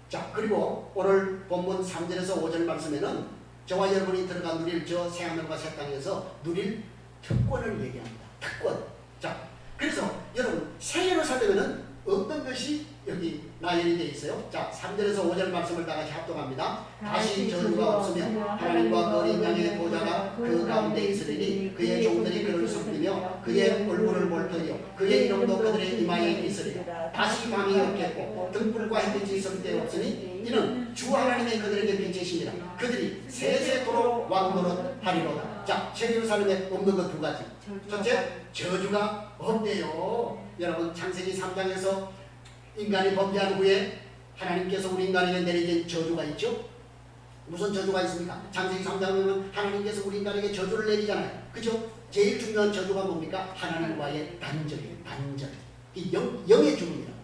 S1: 자, 그리고 오늘 본문 3절에서 5절 말씀에는 저와 여러분이 들어가 누릴 저 새하늘과 새 땅에서 누릴 특권을 얘기합니다. 특권. 자, 그래서 여러분 세계로 살려면은 어떤 것이 여기 나열이 되어 있어요. 자, 3절에서 5절 말씀을 다 같이 합동합니다. 다시 저주가 없으며 하나님과 그 어린 양의 보좌가 그 가운데 있으리니 그의 종들이 그를 섬기며 그의 얼굴을 볼 터이요 그의 이름도 그들의 이마에 있으리라. 다시 밤이 없겠고 등불과 햇빛이 있을 없으니 이는 주 하나님의 그들에게 빛이시니라. 그들이 세세토록 왕노릇 하리로다. 자, 새 예루살렘에 없는 것 두 가지. 첫째, 저주가 없대요. 여러분 창세기 3장에서 인간이 범죄한 후에 하나님께서 우리 인간에게 내리신 저주가 있죠. 무슨 저주가 있습니까? 창세기 3장에 보면 하나님께서 우리 인간에게 저주를 내리잖아요. 그죠? 제일 중요한 저주가 뭡니까? 하나님과의 단절이에요. 단절. 이 영의 죽음이라고.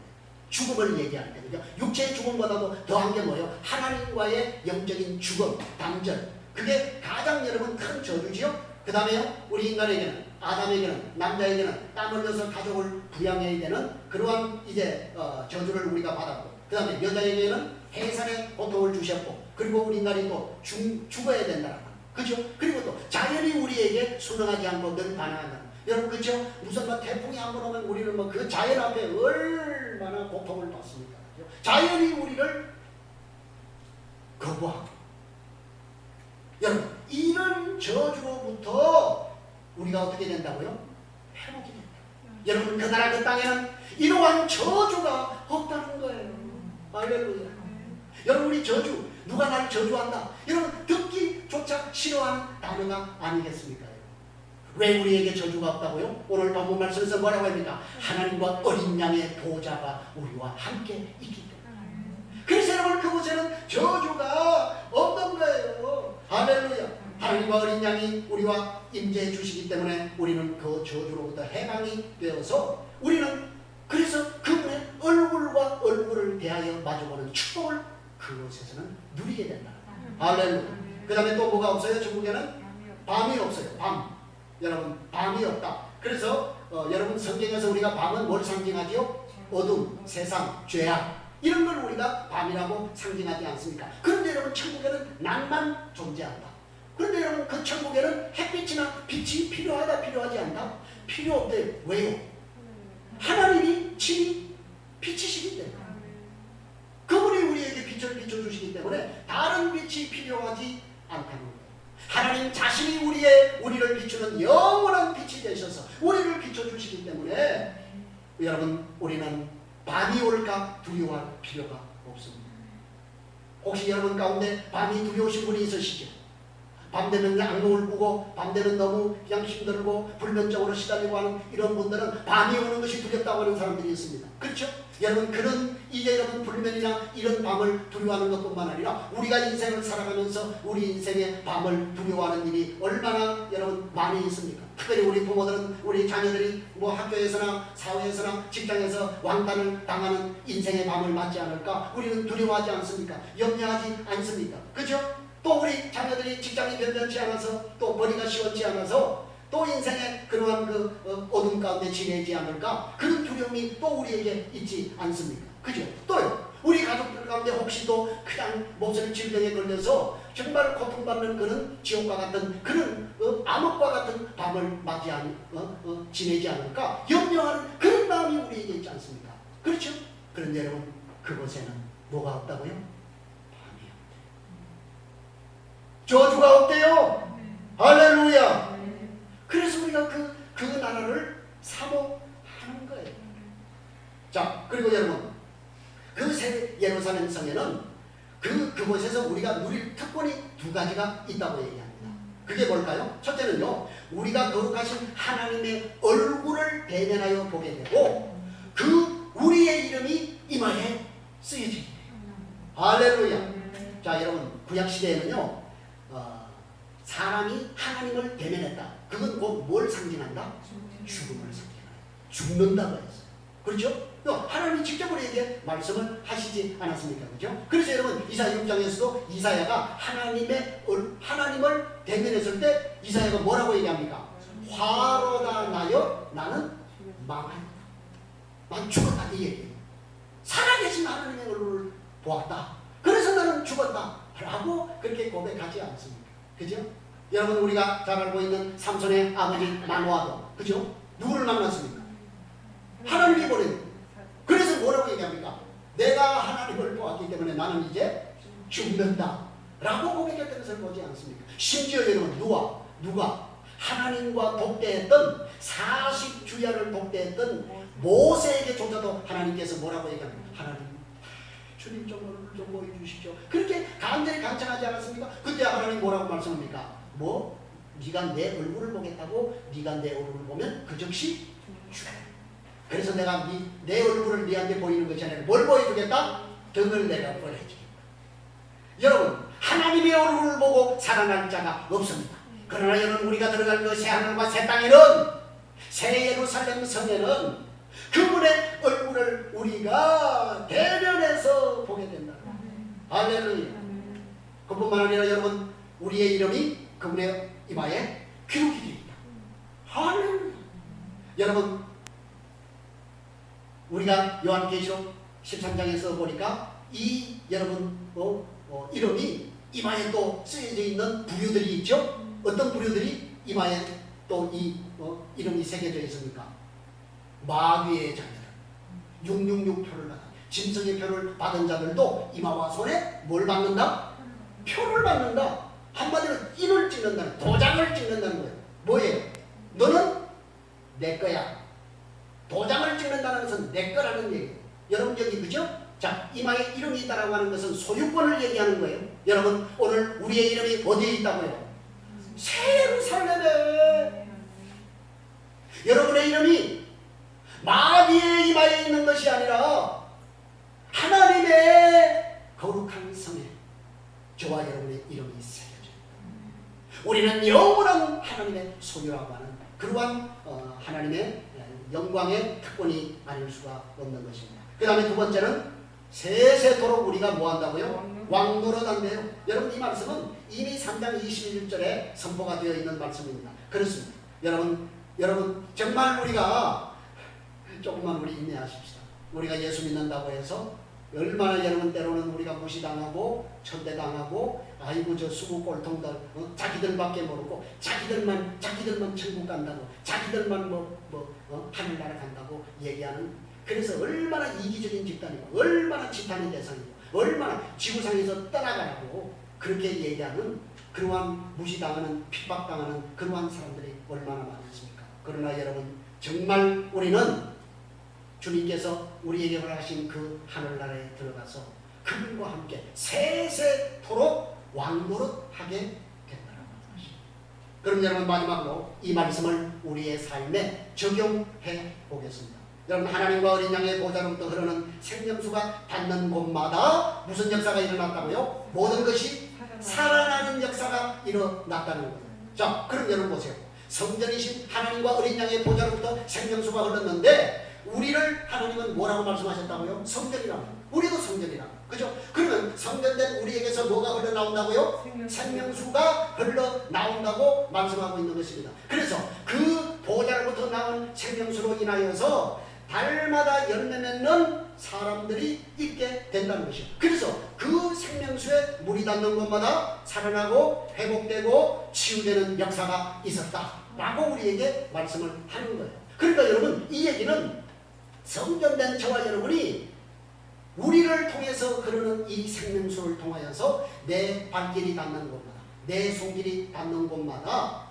S1: 죽음을 얘기하는 거죠. 육체의 죽음보다도 더한 게 뭐예요? 하나님과의 영적인 죽음, 단절. 그게 가장 여러분 큰 저주지요. 그 다음에요, 우리 인간에게는, 아담에게는, 남자에게는 땀 흘려서 가족을 부양해야 되는 그러한 이제 저주를 우리가 받았고, 그 다음에 여자에게는 해산의 고통을 주셨고 그리고 우리 인간이 또 죽어야 된다는 거. 그죠? 그리고 또 자연이 우리에게 순응하지 않고 늘 반항한다. 여러분 그죠? 무슨 뭐 태풍이 한 번 오면 우리는 뭐 그 자연 앞에 얼마나 고통을 받습니까? 그죠? 자연이 우리를 거부하고 여러분 이런 저주로부터 우리가 어떻게 된다고요? 회복이 된다. 여러분 그 나라 그 땅에는 이러한 저주가 없다는 거예요. 할렐루야. 여러분 우리 저주 누가 나를 저주한다. 여러분 듣기조차 싫어하는 단어가 아니겠습니까? 왜 우리에게 저주가 없다고요? 오늘 본문 말씀에서 뭐라고 합니까? 하나님과 어린 양의 보좌가 우리와 함께 있기 때문에. 그래서 여러분 그곳에는 저주가 없는 거예요. 할렐루야. 하나님과 어린 양이 우리와 임재해 주시기 때문에 우리는 그 저주로부터 해방이 되어서 우리는 그래서 그분의 얼굴과 얼굴을 대하여 마주보는 축복을 그곳에서는 누리게 된다. 할렐루야. 그 다음에 또 뭐가 없어요? 중국에는 밤이 없어요. 밤. 여러분 밤이 없다. 그래서 여러분 성경에서 우리가 밤은 뭘 상징하지요? 어둠, 세상, 죄악 이런 걸 우리가 밤이라고 상징하지 않습니까? 그런데 여러분 천국에는 낮만 존재한다. 그런데 여러분 그 천국에는 햇빛이나 빛이 필요하다 필요하지 않다? 필요 없대. 왜요? 하나님이 친히 빛이시기 때문에 그분이 우리에게 빛을 비춰주시기 때문에 다른 빛이 필요하지 않다는 거예요. 하나님 자신이 우리를 비추는 영원한 빛이 되셔서 우리를 비춰주시기 때문에 여러분 우리는 밤이 올까 두려워할 필요가 없습니다. 혹시 여러분 가운데 밤이 두려우신 분이 있으시죠? 밤 되면 악몽을 꾸고 밤 되면 너무 그냥 힘들고 불면증으로 시달리고 하는 이런 분들은 밤이 오는 것이 두렵다고 하는 사람들이 있습니다. 그렇죠? 여러분 그런 이제 여러분 불면이나 이런 밤을 두려워하는 것뿐만 아니라 우리가 인생을 살아가면서 우리 인생의 밤을 두려워하는 일이 얼마나 여러분 많이 있습니까? 특별히 우리 부모들은 우리 자녀들이 뭐 학교에서나 사회에서나 직장에서 왕따를 당하는 인생의 밤을 맞지 않을까? 우리는 두려워하지 않습니까? 염려하지 않습니까? 그렇죠? 또 우리 자녀들이 직장이 변변치 않아서 또 벌이가 시원치 않아서 또 인생의 그러한 그 어둠 가운데 지내지 않을까? 그런 두려움이 또 우리에게 있지 않습니까? 그죠? 또요. 우리 가족들 가운데 혹시 또 그냥 모슬 질병에 걸려서 정말 고통받는 그런 지옥과 같은 그런 암흑과 같은 밤을 지내지 않을까? 염려하는 그런 마음이 우리에게 있지 않습니까? 그렇죠? 그런데 여러분 그곳에는 뭐가 없다고요? 밤이 없대요. 저주가 없대요. 할렐루야. 그래서 우리가 그 나라를 사모하는 거예요. 자, 그리고 여러분, 그 새 예루살렘 성에는 그곳에서 우리가 누릴 특권이 두 가지가 있다고 얘기합니다. 그게 뭘까요? 첫째는요, 우리가 거룩하신 하나님의 얼굴을 대면하여 보게 되고, 우리의 이름이 이마에 쓰여지게 돼요. 할렐루야. 자, 여러분, 구약시대에는요, 사람이 하나님을 대면했다. 그건 곧 뭘 상징한다? 죽음을 상징한다. 죽는다고 했어요. 그렇죠? 하나님이 직접 우리에게 말씀을 하시지 않았습니까? 그렇죠? 그래서 여러분 이사야 6장에서도 이사야가 하나님을 대면했을 때 이사야가 뭐라고 얘기합니까? 화로다 나여 나는 망하였다. 난 죽었다 이 얘기예요. 살아계신 하나님의 얼굴을 보았다. 그래서 나는 죽었다 라고 그렇게 고백하지 않습니까? 그죠? 여러분 우리가 잘 알고 있는 삼손의 아버지 마노아도 그죠? 누구를 만났습니까? 하나님이 보낸. 그래서 뭐라고 얘기합니까? 내가 하나님을 보았기 때문에 나는 이제 죽는다 라고 고백했던 것을 보지 않습니까? 심지어 여러분 누가 하나님과 독대했던 40주야를 독대했던 모세에게조차도 하나님께서 뭐라고 얘기합니까? 하나님 주님 좀 보여주십시오. 그렇게 간절히 간청하지 않았습니까? 그때 하나님 뭐라고 말씀합니까? 네가 내 얼굴을 보겠다고 네가 내 얼굴을 보면 그 즉시 죽어. 그래서 내가 내 얼굴을 네한테 보이는 것이 아니라 뭘 보여주겠다? 등을 내가 보여주겠다. 여러분 하나님의 얼굴을 보고 살아날 자가 없습니다. 그러나 여러분 우리가 들어갈 그 새하늘과 새 땅에는 새 예루살렘 성에는 그분의 얼굴을 우리가 대면해서 보게 된다. 할렐루야. 그뿐만 아니라 여러분 우리의 이름이 그분의 이마에 기록이 되어 있다. 할렐루야. 여러분 우리가 요한계시록 13장에서 보니까 이 여러분 이름이 이마에 또 쓰여져 있는 부류들이 있죠. 어떤 부류들이 이마에 또 이름이 새겨져 있습니까? 마귀의 자녀들, 666표를 받아 짐승의 표를 받은 자들도 이마와 손에 뭘 받는다? 표를 받는다. 한마디로 인을 찍는다는, 도장을 찍는다는 거예요. 뭐예요? 너는 내 거야. 도장을 찍는다는 것은 내 거라는 얘기예요. 여러분 여기 그죠? 자, 이마에 이름이 있다라고 하는 것은 소유권을 얘기하는 거예요. 여러분 오늘 우리의 이름이 어디에 있다고요? 새 예루살렘에. 여러분의 이름이 마귀의 이마에 있는 것이 아니라 하나님의 거룩한 성에 저와 여러분의 이름이 새겨져 있다. 우리는 영원한 하나님의 소유라고 하는 그러한 하나님의 영광의 특권이 아닐 수가 없는 것입니다. 그 다음에 두 번째는 세세토록 우리가 뭐 한다고요? 왕노릇한대요. 여러분 이 말씀은 이미 3장 21절에 선포가 되어 있는 말씀입니다. 그렇습니다. 여러분 정말 우리가 조금만 우리 인내하십시다. 우리가 예수 믿는다고 해서 얼마나 여러분 때로는 우리가 무시당하고 천대당하고 아이고 저 수구 꼴통들 자기들밖에 모르고 자기들만 천국 간다고 자기들만 하늘나라 간다고 얘기하는, 그래서 얼마나 이기적인 집단이고 얼마나 지탄의 대상이고 얼마나 지구상에서 떠나가라고 그렇게 얘기하는 그러한 무시당하는 핍박당하는 그러한 사람들이 얼마나 많습니까? 그러나 여러분 정말 우리는 주님께서 우리에게 허락하신 그 하늘나라에 들어가서 그분과 함께 세세토록 왕노릇하게 된다는 것입니다. 그럼 여러분 마지막으로 이 말씀을 우리의 삶에 적용해 보겠습니다. 여러분 하나님과 어린 양의 보좌로부터 흐르는 생명수가 닿는 곳마다 무슨 역사가 일어났다고요? 모든 것이 살아나는 역사가 일어났다는 거예요. 자, 그럼 여러분 보세요. 성전이신 하나님과 어린 양의 보좌로부터 생명수가 흘렀는데 우리를 하나님은 뭐라고 말씀하셨다고요? 성전이라고. 우리도 성전이라고. 그죠? 그러면 성전된 우리에게서 뭐가 흘러나온다고요? 생명수가 흘러나온다고 말씀하고 있는 것입니다. 그래서 그 보좌로부터 나온 생명수로 인하여서 달마다 열매 맺는 사람들이 있게 된다는 것이에요. 그래서 그 생명수에 물이 닿는 곳마다 살아나고 회복되고 치유되는 역사가 있었다라고 우리에게 말씀을 하는 거예요. 그러니까 여러분 이 얘기는 성전된 저와 여러분이 우리를 통해서 흐르는 이 생명수를 통하여서 내 발길이 닿는 곳마다 내 손길이 닿는 곳마다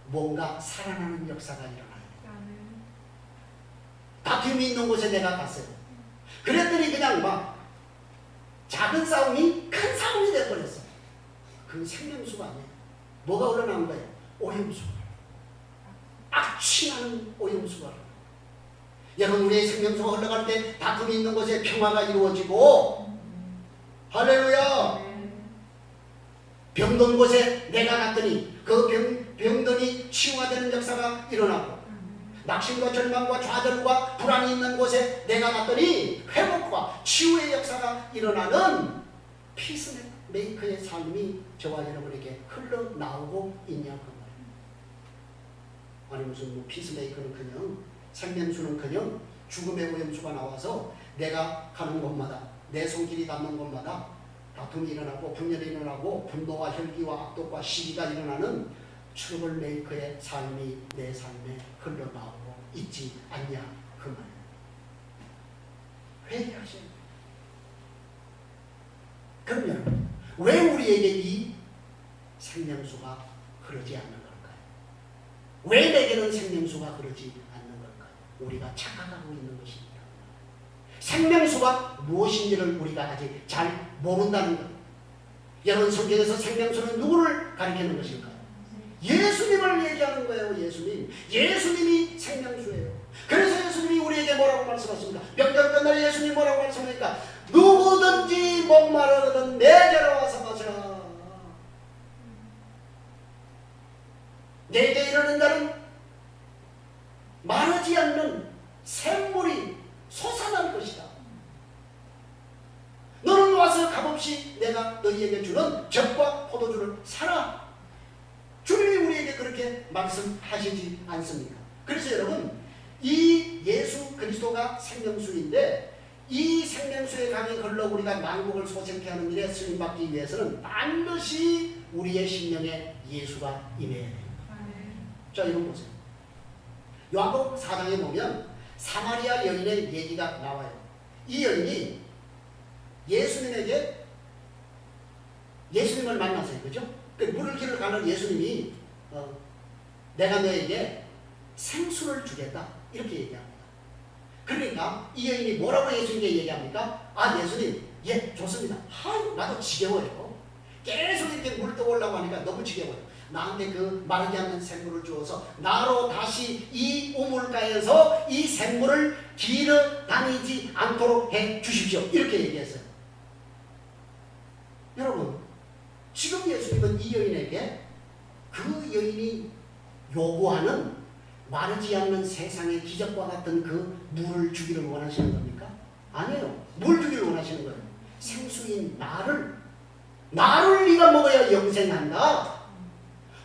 S1: 뭔가 살아나는 역사가 일어나요. 다툼이 있는 곳에 내가 갔어요. 그랬더니 그냥 막 작은 싸움이 큰 싸움이 되어버렸어요. 그 생명수가 아니에요. 뭐가 흘러나온 거예요? 오염수가. 악취나는 오염수가. 여러분 우리의 생명수가 흘러갈 때 다툼이 있는 곳에 평화가 이루어지고 할렐루야. 병든 곳에 내가 갔더니 그 병든이 치유가 되는 역사가 일어나고 낙심과 절망과 좌절과 불안이 있는 곳에 내가 갔더니 회복과 치유의 역사가 일어나는 피스메이커의 삶이 저와 여러분에게 흘러나오고 있냐고 말이에요. 아니 무슨 피스메이커는 그냥 생명수는 그냥 죽음의 오염수가 나와서 내가 가는 곳마다 내 손길이 닿는 곳마다 다툼이 일어나고 분열이 일어나고 분노와 혈기와 악독과 시기가 일어나는 트러블 메이커의 삶이 내 삶에 흘러나오고 있지 않냐 그 말이에요. 회개하셔야 돼요. 그럼 여러분 왜 우리에게 이 생명수가 흐르지 않는 걸까요? 왜 내게는 생명수가 흐르지 않는 걸까요? 우리가 착각하고 있는 것입니다. 생명수가 무엇인지를 우리가 아직 잘 모른다는 것. 여러분 성경에서 생명수는 누구를 가리키는 것일까요? 예수님을 얘기하는 거예요. 예수님이 생명수예요. 그래서 예수님이 우리에게 뭐라고 말씀하십니까? 명절 끝날에 예수님이 뭐라고 말씀하십니까? 누구든지 목마르거든 내게로 와서 마시라. 내게 이르는 자는 마르지 않는 샘물이 솟아날 것이다. 너는 와서 값없이 내가 너희에게 주는 젖과 포도주를 사라. 주님이 우리에게 그렇게 말씀하시지 않습니까? 그래서 여러분 이 예수 그리스도가 생명수인데 이 생명수의 강이 흘러 우리가 만국을 소생케 하는 일에 쓰임받기 위해서는 반드시 우리의 심령에 예수가 임해야 돼요. 자, 이런 보세요. 요한복음 4장에 보면 사마리아 여인의 얘기가 나와요. 이 여인이 예수님을 만났어요. 그죠? 그 물을 길을 가는 예수님이 내가 너에게 생수를 주겠다. 이렇게 얘기합니다. 그러니까 이 여인이 뭐라고 예수님께 얘기합니까? 아, 예수님, 예, 좋습니다. 나도 지겨워요. 계속 이렇게 물 떠오려고 하니까 너무 지겨워요. 나한테 그 마르지 않는 생물을 주어서 나로 다시 이 우물가에서 이 생물을 길어 다니지 않도록 해 주십시오. 이렇게 얘기했어요. 여러분, 지금 예수님은 이 여인에게 그 여인이 요구하는 마르지 않는 세상의 기적과 같은 그 물을 주기를 원하시는 겁니까? 아니에요. 물 주기를 원하시는 거예요. 생수인 나를 네가 먹어야 영생한다.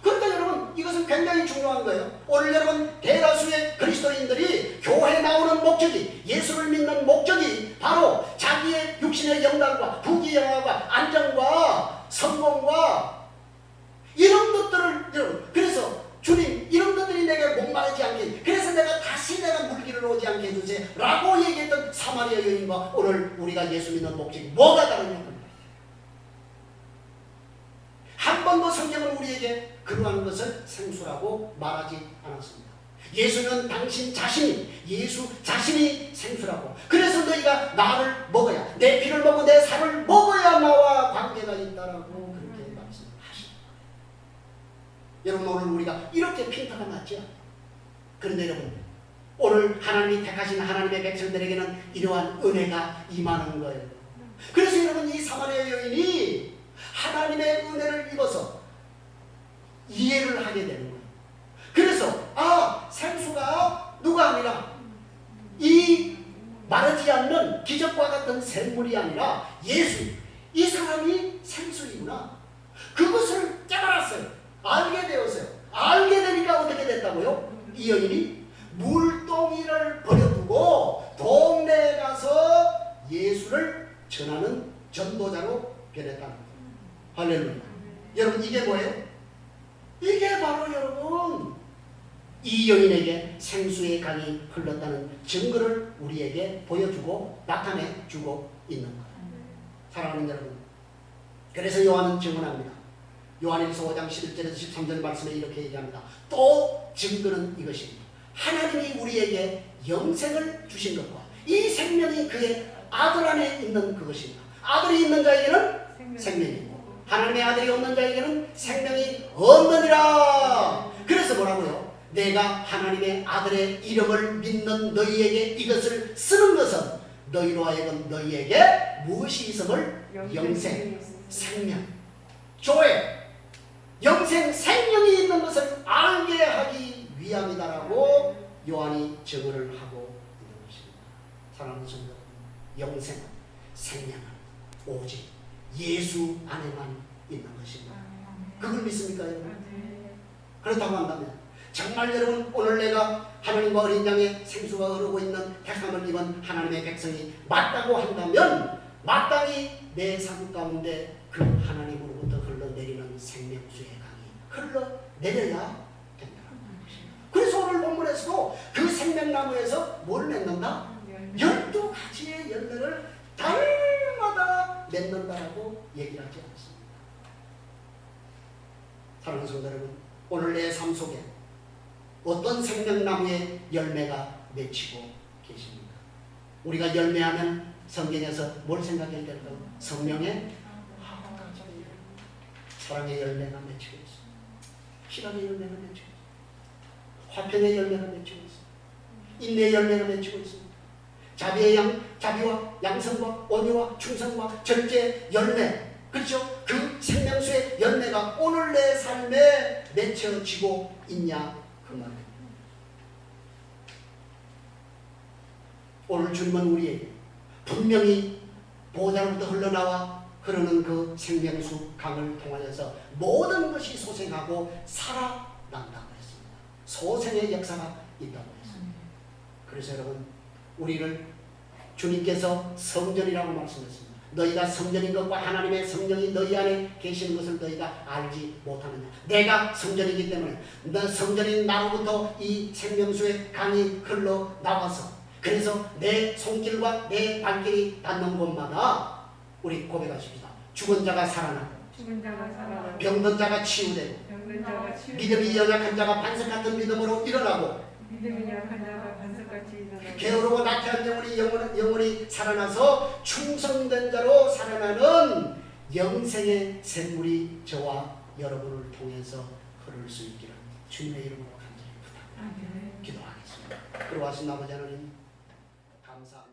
S1: 그러니까 여러분, 이것은 굉장히 중요한 거예요. 오늘 여러분, 대다수의 그리스도인들이 교회에 나오는 목적이, 예수를 믿는 목적이 바로 자기의 육신의 영광과 부귀영화와 안정과 성공과 이런 것들을, 여러분, 그래서 주님, 이런 것들이 내게 목마르지 않게, 그래서 다시 내가 물기를 오지 않게 해주세요 라고 얘기했던 사마리아 여인과 오늘 우리가 예수 믿는 목적이 뭐가 다르냐고. 한 번도 성경은 우리에게 그러한 것을 생수라고 말하지 않았습니다. 예수는 당신 자신이, 예수 자신이 생수라고. 그래서 너희가 나를 먹어야, 내 피를 먹고 내 살을 먹어야 나와 관계가 있다라고 그렇게 말씀하십니다. 여러분, 오늘 우리가 이렇게 핀타가 맞죠? 그런데 여러분, 오늘 하나님이 택하신 하나님의 백성들에게는 이러한 은혜가 임하는 거예요. 그래서 여러분, 이 사마리아 여인이 하나님의 은혜를 입어서 이해를 하게 되는 거예요. 그래서 생수가 누가 아니라 이 마르지 않는 기적과 같은 샘물이 아니라 예수, 이 사람이 생수이구나. 그것을 깨달았어요. 알게 되었어요. 알게 되니까 어떻게 됐다고요? 이 여인이 물동이를 버려두고 동네에 가서 예수를 전하는 전도자로 변했다는 거예요. 할렐루야. 여러분, 이게 뭐예요? 이게 바로 여러분, 이 여인에게 생수의 강이 흘렀다는 증거를 우리에게 보여주고 나타내주고 있는 거예요. 사랑하는 여러분, 그래서 요한은 증언합니다. 요한일서 5장 11절에서 13절 말씀에 이렇게 얘기합니다. 또 증거는 이것입니다. 하나님이 우리에게 영생을 주신 것과 이 생명이 그의 아들 안에 있는 그것입니다. 아들이 있는 자에게는 생명이고 하나님의 아들이 없는 자에게는 생명이 없느니라. 그래서 뭐라고요? 내가 하나님의 아들의 이름을 믿는 너희에게 이것을 쓰는 것은 너희로 하여금 너희에게 무엇이 있음을? 영생, 생명, 조회, 영생, 생명이 있는 것을 알게 하기 위함이다라고 요한이 증언을 하고 있는 것입니다. 사랑하는 성도 여러분, 영생은, 생명은 오직 예수 안에만 있는 것입니다. 그걸 믿습니까, 여러분? 그렇다고 한다면 정말 여러분, 오늘 내가 하나님과 어린 양의 생수가 흐르고 있는 택함을 입은 하나님의 백성이 맞다고 한다면 마땅히 내 삶 가운데 그 하나님으로부터 흘러내리는 생명수의 강이 흘러내려야 된다는 것입니다. 그래서 오늘 본문에서도 그 생명나무에서 뭘 맺는다? 12가지의 열매를 달마다 맺는다라고 얘기를 하지 않습니다. 사랑하는 성도 여러분, 오늘 내 삶 속에 어떤 생명나무의 열매가 맺히고 계십니까? 우리가 열매하면 성경에서 뭘 생각해야 될까요? 성령의 사랑의 열매가 맺히고 있습니다. 희락의 열매가 맺히고 있습니다. 화평의 열매가 맺히고 있습니다. 인내의 열매가 맺히고 있습니다. 자비와 양성과 온유와 충성과 절제 열매, 그렇죠? 그 생명수의 열매가 오늘 내 삶에 맺혀지고 있냐 그 말입니다. 오늘 주님은 우리에게 분명히 보호자로부터 흘러나와 흐르는 그 생명수 강을 통하여서 모든 것이 소생하고 살아난다고 했습니다. 소생의 역사가 있다고 했습니다. 그래서 여러분, 우리를 주님께서 성전이라고 말씀했습니다. 너희가 성전인 것과 하나님의 성령이 너희 안에 계시는 것을 너희가 알지 못하느냐. 내가 성전이기 때문에 너 성전인 나로부터 이 생명수의 강이 흘러나와서 그래서 내 손길과 내 발길이 닿는 곳마다 우리 고백하십시다. 죽은 자가 살아나고
S2: 죽은 자가 살아나고
S1: 병든 자가 치유되고
S2: 병든 자가 치유되고
S1: 믿음이 연약한 자가 반석 같은 믿음으로 일어나고
S2: 믿음이 약한 자가 반석같이 일어나고
S1: 게으르고 나태한 영혼이 살아나서 충성된 자로 살아나는 영생의 샘물이 저와 여러분을 통해서 흐를 수 있기를 주님의 이름으로 간절히 부탁드립니다. 기도하겠습니다. 그러하신 아버지 하나님 감사